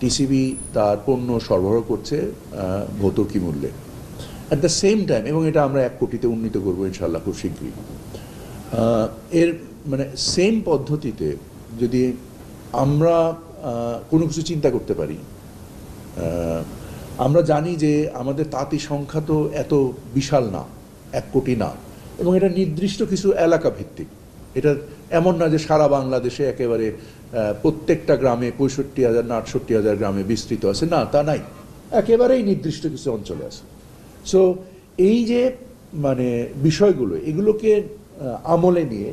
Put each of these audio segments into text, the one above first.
TCB তার পণ্য সরবরাহ করছে ভর্তুকি মূল্যে অ্যাট দ্য সেম টাইম, এবং এটা আমরা 1 কোটিতে উন্নীত করবো ইনশাআল্লাহ খুব শীঘ্রই। এর মানে সেম পদ্ধতিতে যদি আমরা কোনো কিছু চিন্তা করতে পারি, আমরা জানি যে আমাদের তাঁতি সংখ্যা তো এত বিশাল না, 1 কোটি না, এবং এটা নির্দিষ্ট কিছু এলাকা ভিত্তিক। এটা এমন না যে সারা বাংলাদেশে একেবারে প্রত্যেকটা গ্রামে 65,000 না 68,000 গ্রামে বিস্তৃত আছে, না তা নাই, একেবারেই নির্দিষ্ট কিছু অঞ্চলে আছে। সো এই যে মানে বিষয়গুলো, এগুলোকে আমলে নিয়ে,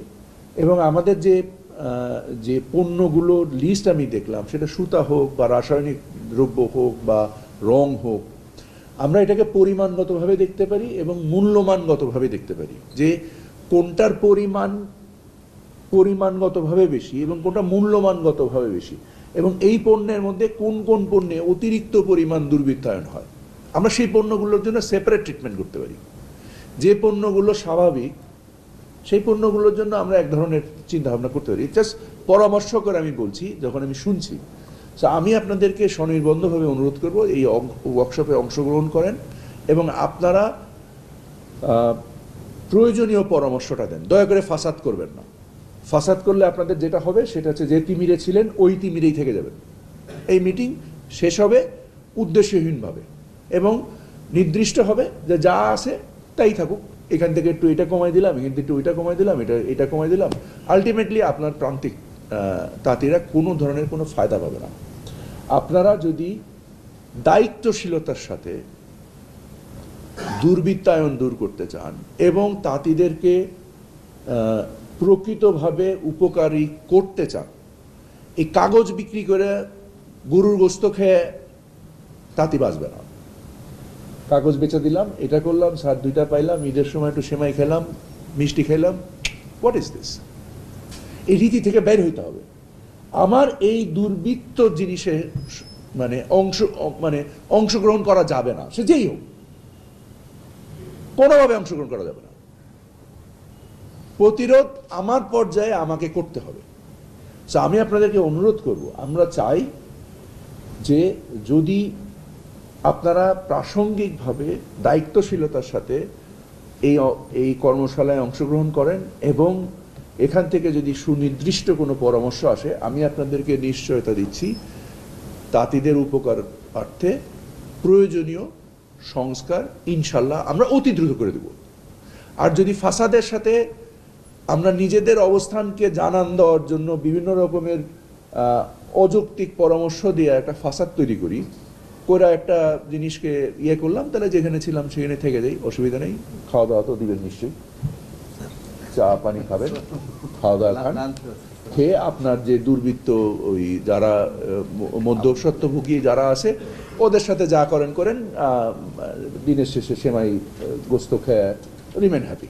এবং আমাদের যে পণ্যগুলোর লিস্ট আমি দেখলাম, সেটা সুতা হোক বা রাসায়নিক দ্রব্য হোক বা রং হোক, আমরা এটাকে পরিমাণগতভাবে দেখতে পারি এবং মূল্যমানগতভাবে দেখতে পারি যে কোনটার পরিমাণগতভাবে বেশি এবং কোনটা মূল্যমানগতভাবে বেশি, এবং এই পণ্যের মধ্যে কোন কোন পণ্যে অতিরিক্ত পরিমাণ দুর্বৃত্তায়ন হয়, আমরা সেই পণ্যগুলোর জন্য সেপারেট ট্রিটমেন্ট করতে পারি। যে পণ্যগুলো স্বাভাবিক, সেই পণ্যগুলোর জন্য আমরা এক ধরনের চিন্তাভাবনা করতে পারি। জাস্ট পরামর্শ করে আমি বলছি, যখন আমি শুনছি। সো আমি আপনাদেরকে স্বনির্বন্ধভাবে অনুরোধ করব এই ওয়ার্কশপে অংশগ্রহণ করেন এবং আপনারা প্রয়োজনীয় পরামর্শটা দেন। দয়া করে ফাসাদ করবেন না। ফাসাদ করলে আপনাদের যেটা হবে সেটা হচ্ছে যে তিমিরে ছিলেন ওই তিমিরেই থেকে যাবেন। এই মিটিং শেষ হবে উদ্দেশ্যহীনভাবে এবং নির্দিষ্ট হবে যে যা আছে তাই থাকুক, এখান থেকে একটু এটা কমাই দিলাম, এখান থেকে একটু ওইটা কমাই দিলাম, এটা কমাই দিলাম। আলটিমেটলি আপনার প্রান্তিক তাঁতিরা কোনো ধরনের কোনো ফায়দা পাবে না। আপনারা যদি দায়িত্বশীলতার সাথে দুর্বৃত্তায়ন দূর করতে চান এবং তাঁতিদেরকে প্রকৃতভাবে উপকারী করতে চান, এই কাগজ বিক্রি করে গরুর গোস্ত খেয়ে তাঁতি বাঁচবে না। কাগজ বেচে দিলাম, এটা করলাম, স্যার 2টা পাইলাম, ঈদের সময় একটু সেমাই খেলাম, মিষ্টি খেলাম, হোয়াট ইজ দিস? এই রীতি থেকে বের হইতে হবে। আমার এই দুর্বৃত্ত জিনিসে অংশগ্রহণ করা যাবে না, সে যেই হোক, কোনোভাবে অংশগ্রহণ করা যাবে না। প্রতিরোধ আমার পর্যায়ে আমাকে করতে হবে। সো আমি আপনাদেরকে অনুরোধ করব, আমরা চাই যে যদি আপনারা প্রাসঙ্গিকভাবে দায়িত্বশীলতার সাথে এই কর্মশালায় অংশগ্রহণ করেন এবং এখান থেকে যদি সুনির্দিষ্ট কোনো পরামর্শ আসে, আমি আপনাদেরকে নিশ্চয়তা দিচ্ছি তাঁতিদের উপকারার্থে প্রয়োজনীয় সংস্কার ইনশাল্লাহ আমরা অতি দ্রুত করে দেব। আর যদি ফাসাদের সাথে আমরা নিজেদের অবস্থানকে জানান দেওয়ার জন্য বিভিন্ন রকমের অযৌক্তিক পরামর্শ দিয়ে একটা ফাসাদ তৈরি করি, করে একটা জিনিসকে করলাম, তাহলে যেখানে ছিলাম সেখানে থেকে যাই, অসুবিধা নেই। খাওয়া দাওয়া তো দিবেন নিশ্চয়ই, চা পানি খাবেন, খাওয়া দাওয়া খান, খেয়ে আপনার যে দুর্বৃত্ত ওই যারা মধ্যস্বত্বভোগী যারা আছে ওদের সাথে যা করেন দিনের শেষে সেমাই গোস্ত খেয়ে রিমেন হ্যাপি।